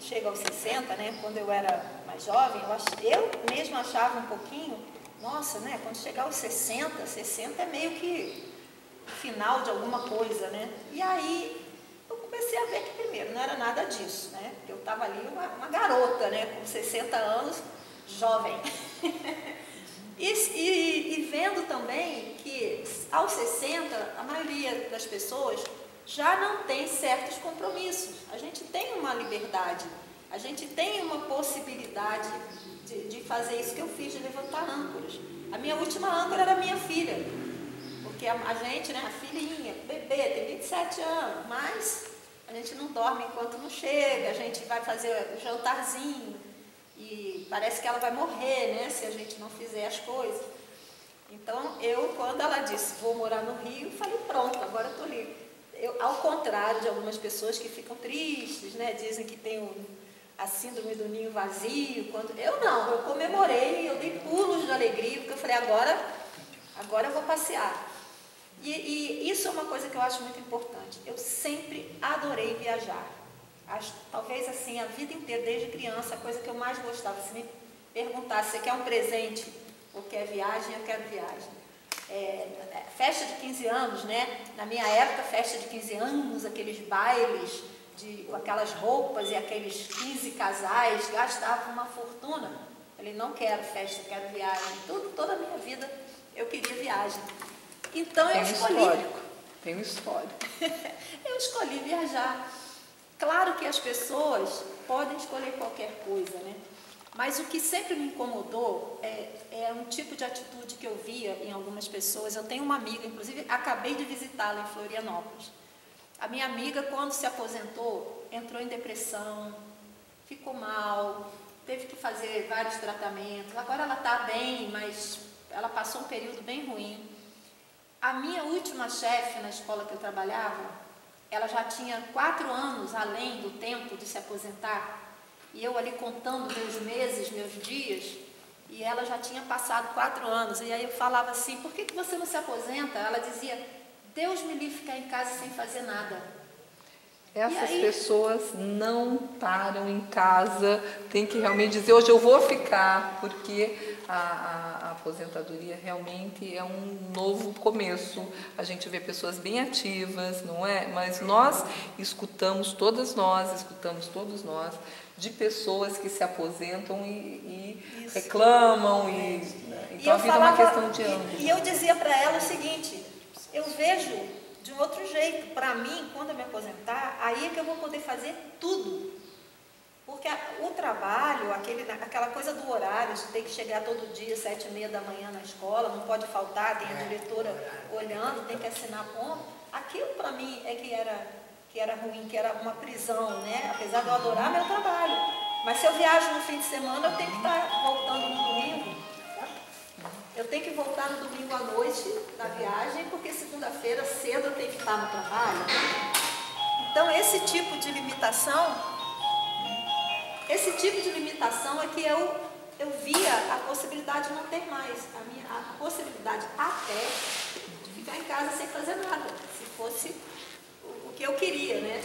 chega aos 60, né? Quando eu era mais jovem, eu mesma achava um pouquinho, nossa, né? Quando chegar aos 60, 60 é meio que o final de alguma coisa, né? E aí eu comecei a ver que primeiro não era nada disso, né? Eu estava ali uma garota, né? Com 60 anos, jovem. E vendo também que aos 60, a maioria das pessoas já não tem certos compromissos. A gente tem uma liberdade, a gente tem uma possibilidade de fazer isso que eu fiz, de levantar âncoras. A minha última âncora era a minha filha, porque a gente, né, a filhinha, bebê, tem 27 anos, mas a gente não dorme enquanto não chega, a gente vai fazer o jantarzinho e parece que ela vai morrer, né, se a gente não fizer as coisas. Então, quando ela disse, vou morar no Rio, falei, pronto, agora eu estou livre. Ao contrário de algumas pessoas que ficam tristes, né, dizem que tem a síndrome do ninho vazio. Eu não, eu comemorei, eu dei pulos de alegria, porque eu falei, agora eu vou passear. E isso é uma coisa que eu acho muito importante. Eu sempre adorei viajar. Talvez assim, a vida inteira, desde criança, a coisa que eu mais gostava, se me perguntasse, você quer um presente ou quer viagem, eu quero viagem. Festa de 15 anos, né? Na minha época, festa de 15 anos, aqueles bailes com aquelas roupas e aqueles 15 casais, gastavam uma fortuna. Eu falei, não quero festa, quero viagem. Toda a minha vida eu queria viagem. Então eu escolhi. Tem um histórico. Eu escolhi viajar. Claro que as pessoas podem escolher qualquer coisa, né? Mas o que sempre me incomodou é um tipo de atitude que eu via em algumas pessoas. Eu tenho uma amiga, inclusive, acabei de visitá-la em Florianópolis. A minha amiga, quando se aposentou, entrou em depressão, ficou mal, teve que fazer vários tratamentos. Agora ela está bem, mas ela passou um período bem ruim. A minha última chefe na escola que eu trabalhava, ela já tinha 4 anos além do tempo de se aposentar. E eu ali contando meus meses, meus dias, e ela já tinha passado 4 anos. E aí eu falava assim, por que você não se aposenta? Ela dizia, Deus me livre ficar em casa sem fazer nada. Essas pessoas não param em casa, tem que realmente dizer, hoje eu vou ficar, porque a aposentadoria realmente é um novo começo. A gente vê pessoas bem ativas, não é? Mas nós escutamos todos nós, de pessoas que se aposentam e reclamam. Então a vida é uma questão de ambos. E eu dizia para ela o seguinte, eu vejo de um outro jeito, para mim, quando eu me aposentar, aí é que eu vou poder fazer tudo. Porque o trabalho, aquela coisa do horário, de ter que chegar todo dia, 7h30 da manhã na escola, não pode faltar, tem a diretora olhando, tem que assinar ponto, aquilo para mim é que era ruim, que era uma prisão, né? Apesar de eu adorar meu trabalho. Mas se eu viajo no fim de semana, eu tenho que estar voltando no domingo. Eu tenho que voltar no domingo à noite da viagem, porque segunda-feira cedo eu tenho que estar no trabalho. Então, esse tipo de limitação é que eu via a possibilidade de não ter mais, a possibilidade até de ficar em casa sem fazer nada, se fosse o que eu queria, né?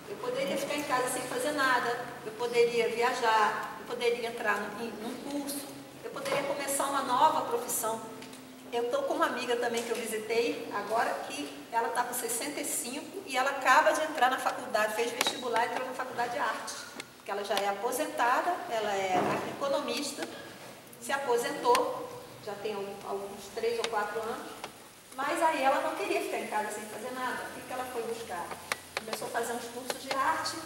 Eu poderia ficar em casa sem fazer nada, eu poderia viajar, eu poderia entrar num curso, eu poderia começar uma nova profissão. Eu estou com uma amiga também que eu visitei agora, que ela está com 65 e ela acaba de entrar na faculdade, fez vestibular e entrou na faculdade de artes. Porque ela já é aposentada, ela é economista, se aposentou, já tem alguns 3 ou 4 anos, mas aí ela não queria ficar em casa sem fazer nada. O que ela foi buscar? Começou a fazer uns cursos de arte,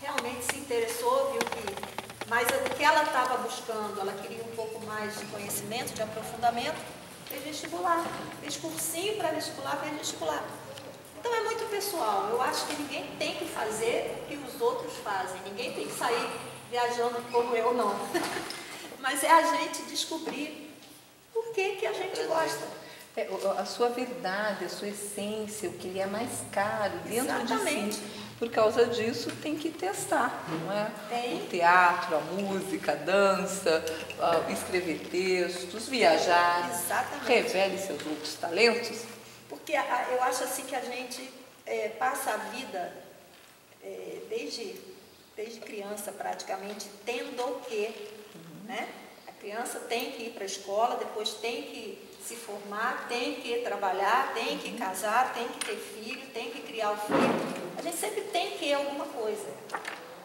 realmente se interessou, viu que... Mas o que ela estava buscando, ela queria um pouco mais de conhecimento, de aprofundamento, fez vestibular, fez cursinho para vestibular, fez vestibular. Então é muito pessoal, eu acho que ninguém tem que fazer o que os outros fazem, ninguém tem que sair viajando como eu, não. Mas é a gente descobrir o que a gente gosta. A sua verdade, a sua essência, o que lhe é mais caro dentro Exatamente. de si. Por causa disso, tem que testar, não é? Tem. O teatro, a música, a dança, escrever textos, viajar. Exatamente. Revele seus outros talentos. Porque eu acho assim que a gente passa a vida, desde criança, criança praticamente tendo que, né? A criança tem que ir para a escola, depois tem que se formar, tem que trabalhar, tem que casar, tem que ter filho, tem que criar o filho. A gente sempre tem que alguma coisa.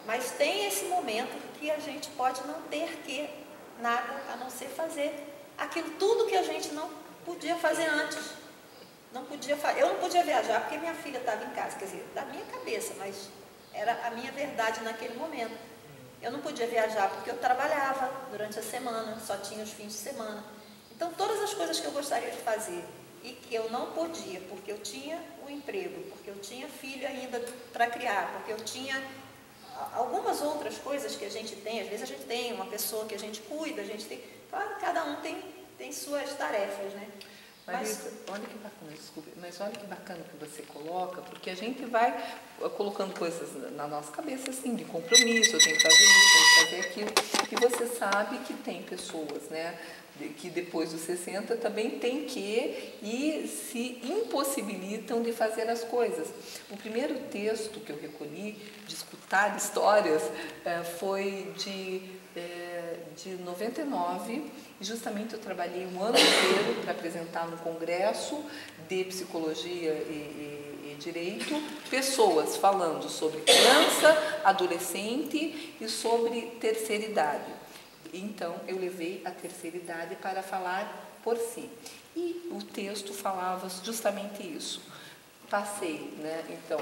Mas tem esse momento que a gente pode não ter que nada, a não ser fazer aquilo tudo que a gente não podia fazer antes. Eu não podia viajar porque minha filha estava em casa, quer dizer, da minha cabeça, mas era a minha verdade naquele momento. Eu não podia viajar porque eu trabalhava durante a semana, só tinha os fins de semana. Então, todas as coisas que eu gostaria de fazer e que eu não podia, porque eu tinha um emprego, porque eu tinha filho ainda para criar, porque eu tinha algumas outras coisas que a gente tem, às vezes a gente tem uma pessoa que a gente cuida, a gente tem, claro, cada um tem suas tarefas, né? Marisa, olha que bacana, desculpe, mas olha que bacana que você coloca, porque a gente vai colocando coisas na nossa cabeça, assim, de compromisso, eu tenho que fazer isso, tenho que fazer aquilo, e você sabe que tem pessoas, né, que depois dos 60 também tem que e se impossibilitam de fazer as coisas. O primeiro texto que eu recolhi, de escutar histórias, foi de 99, e justamente eu trabalhei um ano inteiro para apresentar no congresso de psicologia e direito, pessoas falando sobre criança, adolescente e sobre terceira idade. Então, eu levei a terceira idade para falar por si. E o texto falava justamente isso. Passei, né, então,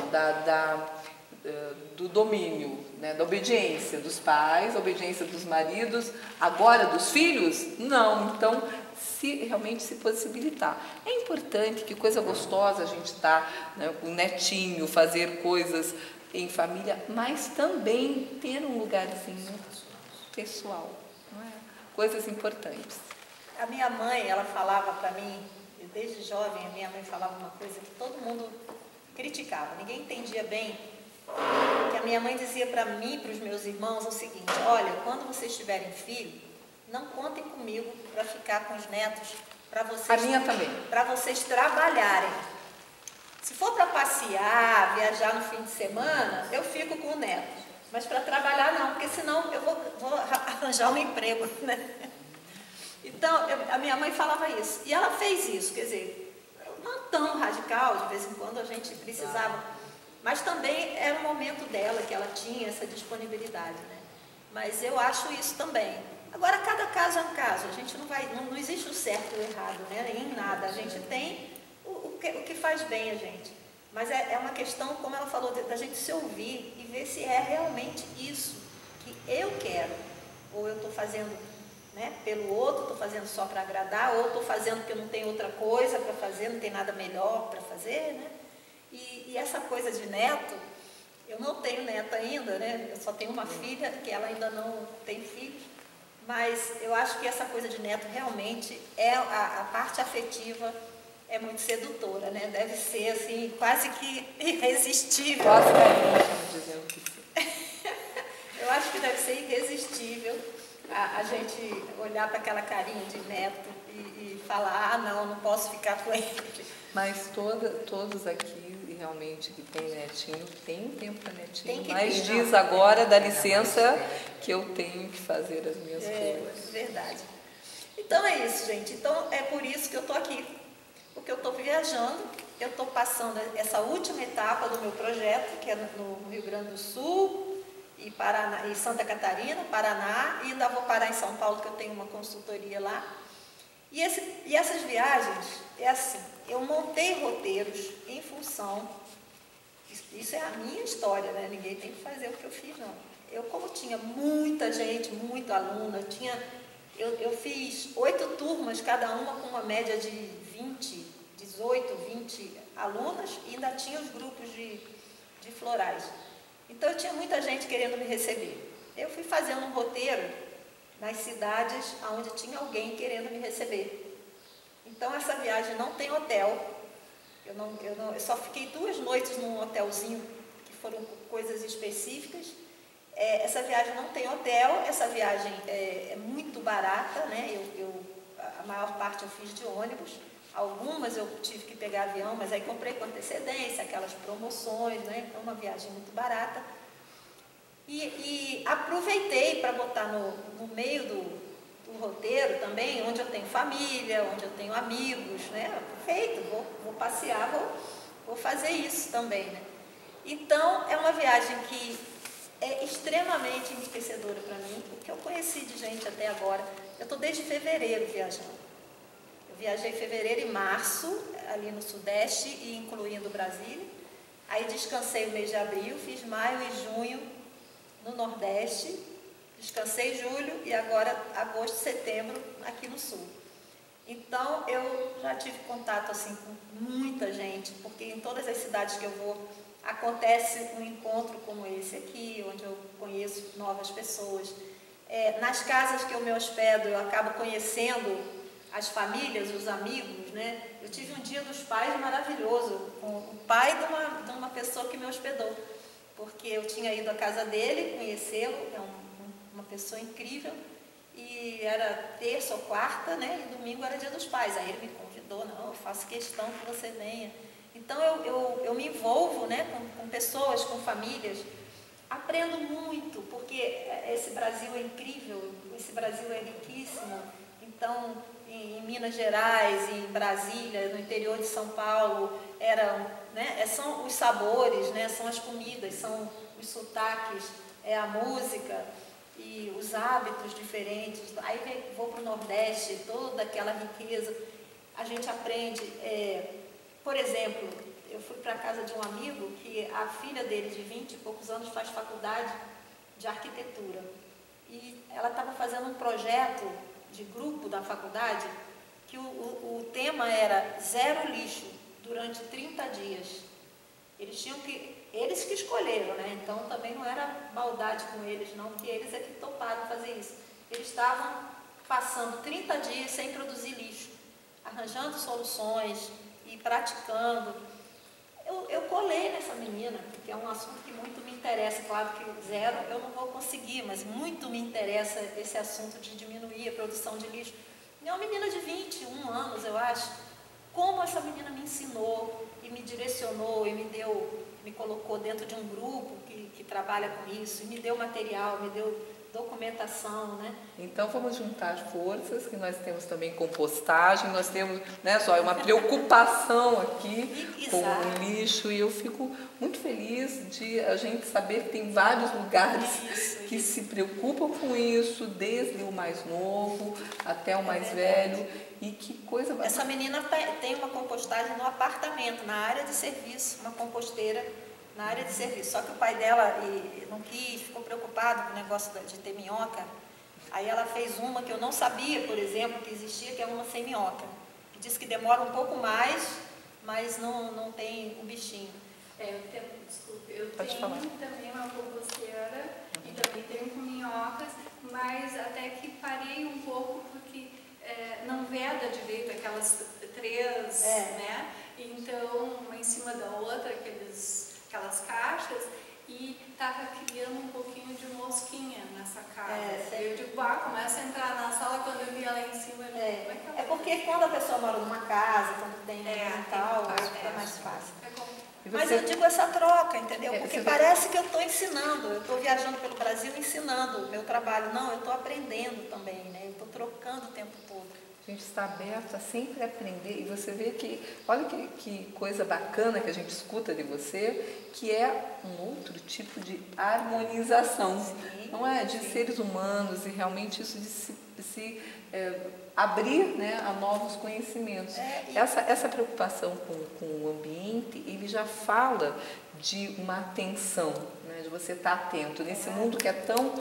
do domínio, né, da obediência dos pais, obediência dos maridos, agora dos filhos? Não. Então, se realmente se possibilitar. É importante, que coisa gostosa a gente estar, né, com o netinho, fazer coisas em família, mas também ter um lugarzinho pessoal, não é? Coisas importantes. A minha mãe, ela falava para mim, desde jovem, a minha mãe falava uma coisa que todo mundo criticava, ninguém entendia bem, que a minha mãe dizia para mim e para os meus irmãos o seguinte: olha, quando vocês tiverem filho, não contem comigo para ficar com os netos, para vocês, a minha também, para vocês trabalharem. Se for para passear, viajar no fim de semana, eu fico com o neto. Mas para trabalhar não, porque senão eu vou arranjar um emprego, né? Então, a minha mãe falava isso. E ela fez isso, quer dizer, não tão radical, de vez em quando a gente precisava, mas também era o momento dela, que ela tinha essa disponibilidade, né? Mas eu acho isso também. Agora, cada caso é um caso, a gente não existe o certo e o errado, né? Em nada, a gente tem o que faz bem a gente. Mas é uma questão, como ela falou, da gente se ouvir e ver se é realmente isso que eu quero. Ou eu estou fazendo, né, pelo outro, estou fazendo só para agradar, ou estou fazendo porque eu não tenho outra coisa para fazer, não tem nada melhor para fazer, né? E essa coisa de neto, eu não tenho neto ainda, né? Eu só tenho uma filha, que ela ainda não tem filhos, mas eu acho que essa coisa de neto realmente é a parte afetiva. É muito sedutora, né? Deve ser, assim, quase que irresistível. Quase que dizendo que sim. Eu acho que deve ser irresistível a gente olhar para aquela carinha de neto e falar: ah, não posso ficar com ele. Mas todos aqui, realmente, que tem netinho, tem tempo para netinho. ter, Mas diz agora, dá licença, que eu tenho que fazer as minhas coisas. É verdade. Então é isso, gente. Então é por isso que eu estou aqui. Porque eu estou viajando, eu estou passando essa última etapa do meu projeto, que é no Rio Grande do Sul, e Paraná, e Santa Catarina, Paraná, e ainda vou parar em São Paulo, que eu tenho uma consultoria lá. E essas viagens, é assim, eu montei roteiros em função, isso é a minha história, né? Ninguém tem que fazer o que eu fiz, não. Eu, como tinha muita gente, muito aluno, eu fiz 8 turmas, cada uma com uma média de 18, 20 alunas, e ainda tinha os grupos de florais. Então, eu tinha muita gente querendo me receber. Eu fui fazendo um roteiro nas cidades onde tinha alguém querendo me receber. Então, essa viagem não tem hotel. Eu só fiquei 2 noites num hotelzinho, que foram coisas específicas. Essa viagem não tem hotel, essa viagem é muito barata, né? A maior parte eu fiz de ônibus. Algumas eu tive que pegar avião, mas aí comprei com antecedência, aquelas promoções, né? Então, uma viagem muito barata. E aproveitei para botar no meio do roteiro também, onde eu tenho família, onde eu tenho amigos, né? Aproveito, vou passear, vou fazer isso também, né? Então, é uma viagem que é extremamente enriquecedora para mim, o que eu conheci de gente até agora. Eu estou desde fevereiro viajando. Eu viajei em fevereiro e março, ali no Sudeste, e incluindo Brasília. Aí descansei o mês de abril, fiz maio e junho no Nordeste, descansei julho e agora agosto e setembro aqui no Sul. Então, eu já tive contato assim com muita gente, porque em todas as cidades que eu vou, acontece um encontro como esse aqui, onde eu conheço novas pessoas. Nas casas que eu me hospedo, eu acabo conhecendo as famílias, os amigos, né? Eu tive um dia dos pais maravilhoso, com o pai de uma pessoa que me hospedou, porque eu tinha ido à casa dele, conhecê-lo, é uma pessoa incrível, e era terça ou quarta, né? E domingo era dia dos pais. Aí ele me convidou, não, eu faço questão que você venha. Então eu me envolvo, né, com pessoas, com famílias, aprendo muito, porque esse Brasil é incrível, esse Brasil é riquíssimo. Então, em Minas Gerais, em Brasília, no interior de São Paulo, são os sabores, né, são as comidas, são os sotaques, a música e os hábitos diferentes. Aí vou para o Nordeste, toda aquela riqueza, a gente aprende. Por exemplo, eu fui para a casa de um amigo que a filha dele, de 20 e poucos anos, faz faculdade de arquitetura. E ela estava fazendo um projeto de grupo da faculdade que o tema era zero lixo durante 30 dias. Eles que escolheram, né? Então também não era maldade com eles, não, porque eles é que toparam fazer isso. Eles estavam passando 30 dias sem produzir lixo, arranjando soluções e praticando. Eu colei nessa menina, porque é um assunto que muito me interessa. Claro que zero eu não vou conseguir, mas muito me interessa esse assunto de diminuir a produção de lixo. E é uma menina de 21 anos, eu acho. Como essa menina me ensinou e me direcionou e me colocou dentro de um grupo que trabalha com isso, e me deu material, me deu documentação, né? Então vamos juntar forças, que nós temos também compostagem, nós temos, né, só uma preocupação aqui com o lixo, e eu fico muito feliz de a gente saber que tem vários lugares que se preocupam com isso, desde o mais novo até o mais velho, e que coisa bacana. Essa menina tem uma compostagem no apartamento, na área de serviço, uma composteira na área de serviço. Só que o pai dela não quis, ficou preocupado com o negócio de ter minhoca. Aí ela fez uma que eu não sabia, por exemplo, que existia, que é uma sem minhoca. Que diz que demora um pouco mais, mas não tem o bichinho. Eu tenho também uma composteira e também tenho com minhocas, mas até que parei um pouco porque não veda direito aquelas três, né? Então, uma em cima da outra, aquelas caixas, e estava criando um pouquinho de mosquinha nessa casa. Eu digo, começa a entrar na sala, quando eu vi ela em cima, porque quando a pessoa mora numa casa, quando tem quintal, é mais fácil. Mas eu digo essa troca, entendeu? Porque parece que eu estou ensinando, eu estou viajando pelo Brasil ensinando o meu trabalho. Não, eu estou aprendendo também, né? Eu estou trocando o tempo todo. A gente está aberto a sempre aprender, e você vê que, olha que coisa bacana que a gente escuta de você, que é um outro tipo de harmonização, não é? De seres humanos, e realmente isso de se abrir, né, a novos conhecimentos. Essa preocupação com o ambiente, ele já fala de uma atenção, né, de você estar atento. Nesse mundo que é tão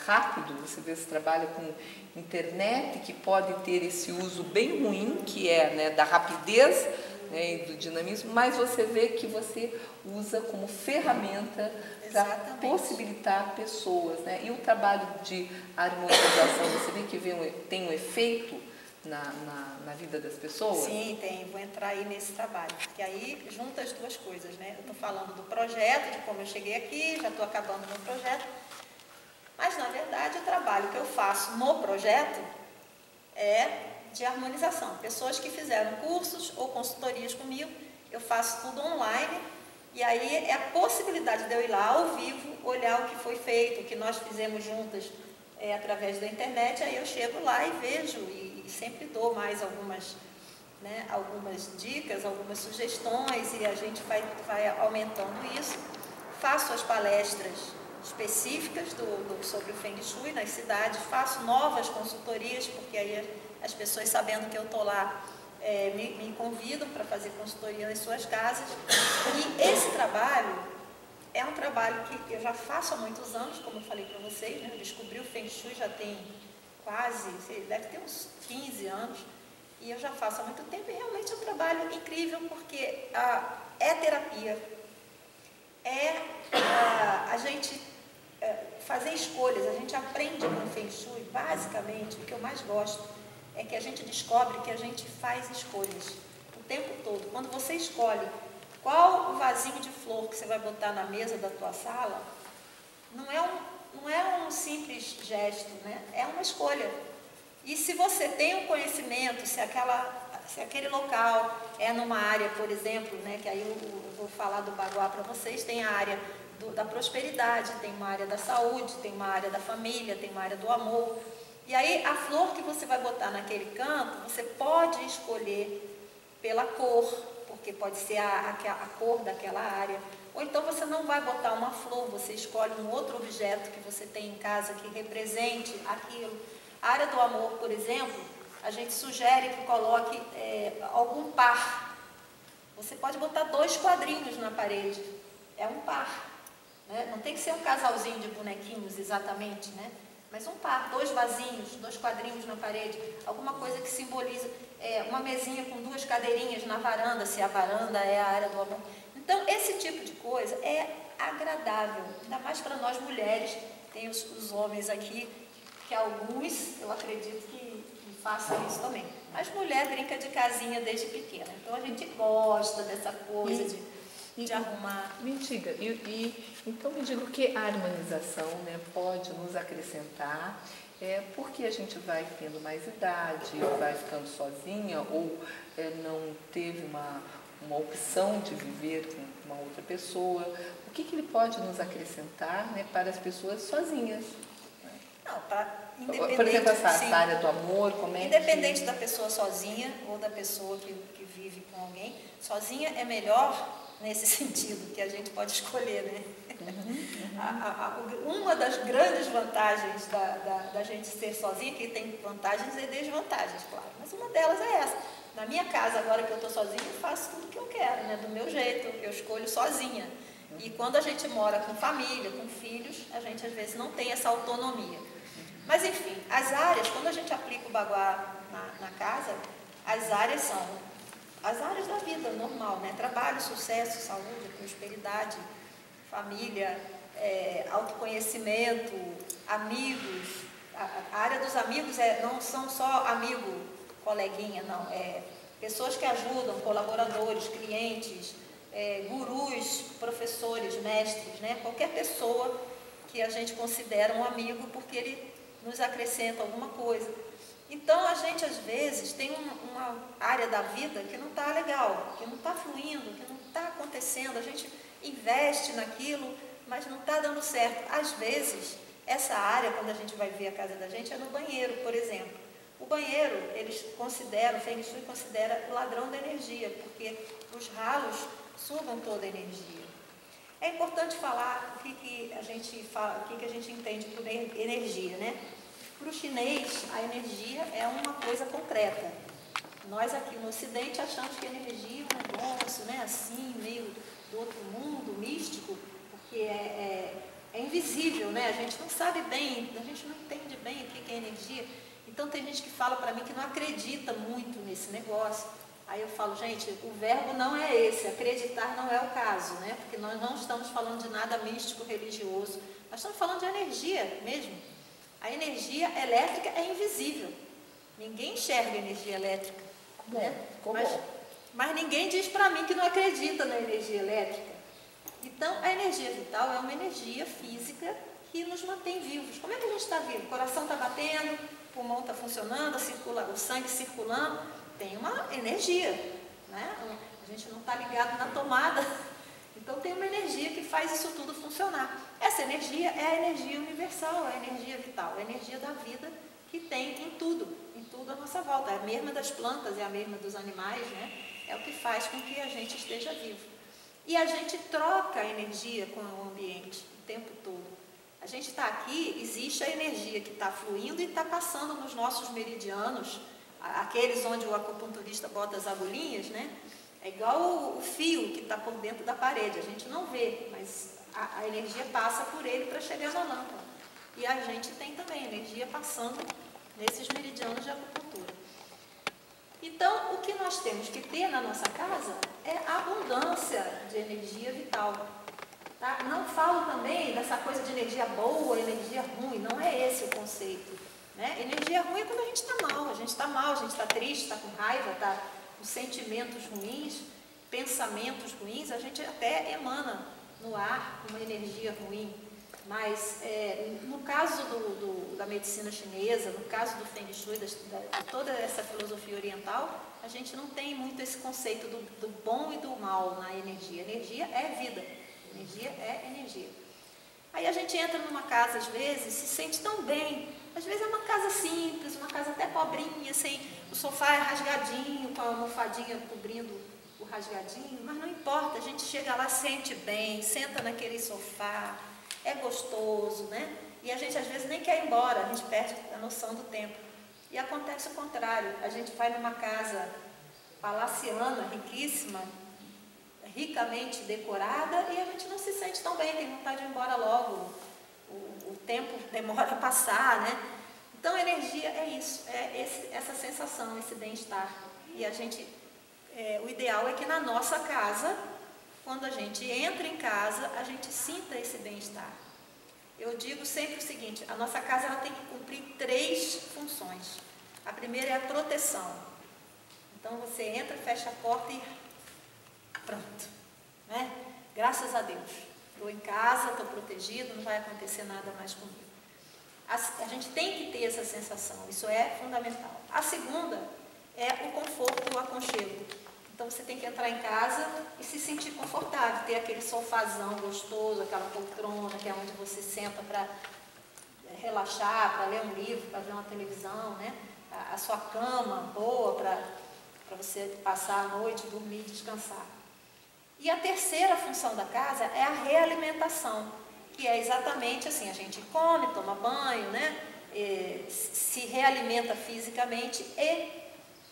rápido, você vê, você trabalha com internet, que pode ter esse uso bem ruim, que é, né, da rapidez, né, e do dinamismo, mas você vê que você usa como ferramenta para possibilitar pessoas, né? E o trabalho de harmonização, você vê que tem um efeito na vida das pessoas? Sim, tem. Vou entrar aí nesse trabalho, porque aí junta as duas coisas, né? Eu estou falando do projeto, de como eu cheguei aqui, já estou acabando meu projeto, mas na verdade o trabalho que eu faço no projeto é de harmonização. Pessoas que fizeram cursos ou consultorias comigo, eu faço tudo online, E aí é a possibilidade de eu ir lá ao vivo, olhar o que foi feito, o que nós fizemos juntas através da internet. Aí eu chego lá e vejo e sempre dou mais algumas, né, algumas dicas, algumas sugestões, e a gente vai aumentando isso. Faço as palestras específicas sobre o Feng Shui nas cidades, faço novas consultorias, porque aí as pessoas, sabendo que eu estou lá, me convidam para fazer consultoria nas suas casas. E esse trabalho é um trabalho que eu já faço há muitos anos, como eu falei para vocês, né? Eu descobri o Feng Shui já tem quase, deve ter uns 15 anos, e eu já faço há muito tempo, e realmente é um trabalho incrível, porque é terapia, a gente fazer escolhas. A gente aprende com o Feng Shui, basicamente, o que eu mais gosto é que a gente descobre que a gente faz escolhas o tempo todo. Quando você escolhe qual o vasinho de flor que você vai botar na mesa da tua sala, não é um simples gesto, né? É uma escolha. E se você tem um conhecimento, se aquele local é numa área, por exemplo, né, que aí eu vou falar do Baguá para vocês, tem a área da prosperidade, tem uma área da saúde, tem uma área da família, tem uma área do amor. E aí a flor que você vai botar naquele canto, você pode escolher pela cor, porque pode ser a cor daquela área. Ou então você não vai botar uma flor, você escolhe um outro objeto que você tem em casa que represente aquilo. A área do amor, por exemplo, a gente sugere que coloque algum par. Você pode botar 2 quadrinhos na parede, é um par. Né? Não tem que ser um casalzinho de bonequinhos exatamente, né? Mas um par, 2 vasinhos, 2 quadrinhos na parede, alguma coisa que simboliza uma mesinha com 2 cadeirinhas na varanda, se a varanda é a área do amor. Então, esse tipo de coisa é agradável, ainda mais para nós mulheres. Tem os homens aqui, que alguns, eu acredito que façam isso também. Mas mulher brinca de casinha desde pequena, então a gente gosta dessa coisa de arrumar. Me diga, então me diga o que a harmonização, né, pode nos acrescentar, porque a gente vai tendo mais idade, vai ficando sozinha, ou não teve uma opção de viver com uma outra pessoa. O que ele pode nos acrescentar, né, para as pessoas sozinhas? Não, independente, por exemplo, essa área do amor, como é independente da pessoa sozinha ou da pessoa que vive com alguém, sozinha é melhor nesse sentido, que a gente pode escolher, né? Uma das grandes vantagens da gente ser sozinha, que tem vantagens e desvantagens, claro, mas uma delas é essa. Na minha casa, agora que eu estou sozinha, eu faço tudo o que eu quero, né? Do meu jeito, eu escolho sozinha. E quando a gente mora com família, com filhos, a gente às vezes não tem essa autonomia. Mas enfim, as áreas, quando a gente aplica o Baguá na casa, as áreas são as áreas da vida normal, né? Trabalho, sucesso, saúde, prosperidade, família, autoconhecimento, amigos. A área dos amigos não são só amigo, coleguinha, não. Pessoas que ajudam, colaboradores, clientes, gurus, professores, mestres, né? Qualquer pessoa que a gente considera um amigo porque ele nos acrescenta alguma coisa. Então, a gente, às vezes, tem uma área da vida que não está legal, que não está fluindo, que não está acontecendo. A gente investe naquilo, mas não está dando certo. Às vezes, essa área, quando a gente vai ver a casa da gente, é no banheiro, por exemplo. O banheiro, eles consideram, o Feng Shui considera o ladrão da energia, porque os ralos sugam toda a energia. É importante falar o que a gente entende por energia, né? Para o chinês, a energia é uma coisa concreta. Nós aqui no Ocidente achamos que a energia é um negócio, né, assim, meio do outro mundo, místico, porque é invisível, né? A gente não sabe bem, a gente não entende bem o que é energia. Então tem gente que fala para mim que não acredita muito nesse negócio. Aí eu falo, gente, o verbo não é esse, acreditar não é o caso, né? Porque nós não estamos falando de nada místico, religioso, nós estamos falando de energia mesmo. A energia elétrica é invisível. Ninguém enxerga energia elétrica. Né? Mas ninguém diz para mim que não acredita na energia elétrica. Então, a energia vital é uma energia física que nos mantém vivos. Como é que a gente está vivo? O coração está batendo, o pulmão está funcionando, o sangue circulando. Tem uma energia. Né? A gente não está ligado na tomada. Então, Então tem uma energia que faz isso tudo funcionar. Essa energia é a energia universal, é a energia vital, é a energia da vida que tem em tudo à nossa volta. É a mesma das plantas, é a mesma dos animais, né? É o que faz com que a gente esteja vivo. E a gente troca a energia com o ambiente o tempo todo. A gente está aqui, existe a energia que está fluindo e está passando nos nossos meridianos, aqueles onde o acupunturista bota as agulhinhas, né? É igual o fio que está por dentro da parede, a gente não vê, mas a energia passa por ele para chegar na lâmpada. E a gente tem também energia passando nesses meridianos de acupuntura. Então, o que nós temos que ter na nossa casa é abundância de energia vital. Tá? Não falo também dessa coisa de energia boa, energia ruim, não é esse o conceito. Né? Energia ruim é quando a gente está mal, a gente está triste, está com raiva, está com sentimentos ruins, pensamentos ruins, a gente até emana no ar uma energia ruim. Mas no caso da medicina chinesa, no caso do Feng Shui, de toda essa filosofia oriental, a gente não tem muito esse conceito do bom e do mal na energia. Energia é vida, energia é energia. Aí a gente entra numa casa, às vezes, se sente tão bem. Às vezes é uma casa simples, uma casa até pobrinha, assim, o sofá é rasgadinho, com a almofadinha cobrindo o rasgadinho, mas não importa, a gente chega lá, sente bem, senta naquele sofá, é gostoso, né? E a gente às vezes nem quer ir embora, a gente perde a noção do tempo. E acontece o contrário, a gente vai numa casa palaciana, riquíssima, ricamente decorada, e a gente não se sente tão bem, tem vontade de ir embora logo, o tempo demora a passar, né? Então a energia é isso, essa sensação, esse bem-estar. E a gente, o ideal é que na nossa casa, quando a gente entra em casa, a gente sinta esse bem-estar. Eu digo sempre o seguinte, a nossa casa ela tem que cumprir 3 funções. A primeira é a proteção. Então você entra, fecha a porta e pronto. Né? Graças a Deus. Estou em casa, estou protegido, não vai acontecer nada mais comigo. A gente tem que ter essa sensação, isso é fundamental. A segunda é o conforto e o aconchego. Então você tem que entrar em casa e se sentir confortável, ter aquele sofazão gostoso, aquela poltrona, que é onde você senta para relaxar, para ler um livro, para ver uma televisão, né? A sua cama boa para você passar a noite, dormir e descansar. E a terceira função da casa é a realimentação, que é exatamente assim, a gente come, toma banho, né? Se realimenta fisicamente e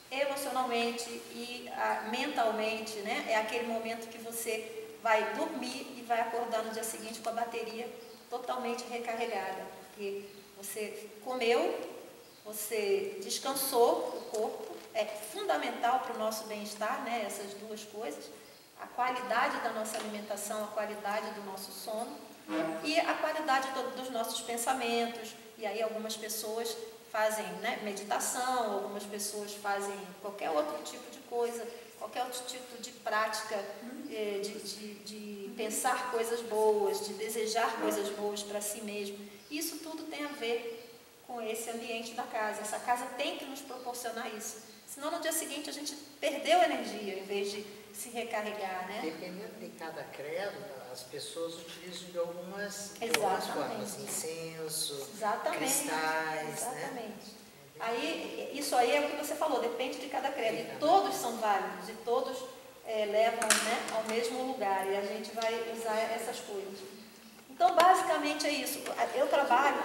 emocionalmente e mentalmente, né? É aquele momento que você vai dormir e vai acordar no dia seguinte com a bateria totalmente recarregada, porque você comeu, você descansou o corpo, é fundamental para o nosso bem-estar, né? Essas duas coisas, a qualidade da nossa alimentação, a qualidade do nosso sono e a qualidade dos nossos pensamentos. E aí algumas pessoas fazem, né, meditação, algumas pessoas fazem qualquer outro tipo de coisa, qualquer outro tipo de prática, de pensar coisas boas, de desejar coisas boas para si mesmo. Isso tudo tem a ver com esse ambiente da casa. Essa casa tem que nos proporcionar isso. Senão no dia seguinte a gente perdeu energia em vez de se recarregar, né? Dependendo de cada credo, as pessoas utilizam de algumas formas, incenso, cristais, exatamente. Né? Aí, isso aí é o que você falou, depende de cada credo. E todos são válidos, e todos levam, né, ao mesmo lugar, e a gente vai usar essas coisas. Então, basicamente é isso. Eu trabalho